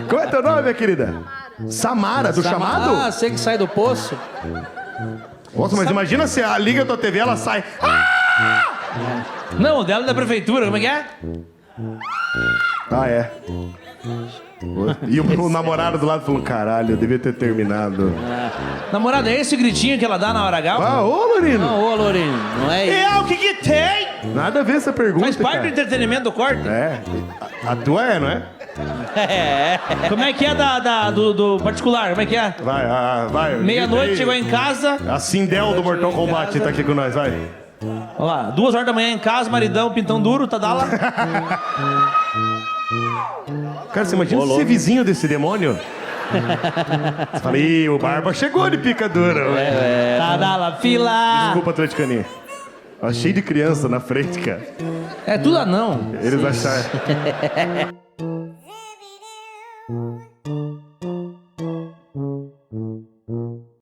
Qual é teu nome, minha querida? Samara, do chamado? Ah, você que sai do poço. Nossa, mas imagina se a liga da tua TV, ela sai... Não, dela é da prefeitura, como é que é? Ah, é. E o namorado do lado falou, caralho, eu devia ter terminado. Namorada, é esse o gritinho que ela dá na hora H? Ah, ô, Lorino. Não, ô, Lourinho, não é isso. O que tem? Nada a ver essa pergunta, Faz parte do cara. entretenimento do corte? É. A tua é, não é? Como é que é do particular? Como é que é? Vai. Meia-noite, chegou em casa. A Sindel do Mortal Kombat tá aqui com nós, vai. Olha lá, 2 horas da manhã em casa, maridão, pintão duro, tá lá. Cara, você imagina ser vizinho desse demônio? Você fala, ih, o Barba chegou de picadura. Tá lá, fila. Desculpa, atleticaninha. Ó, cheio de criança na frente, cara. É tudo anão. Eles acharam.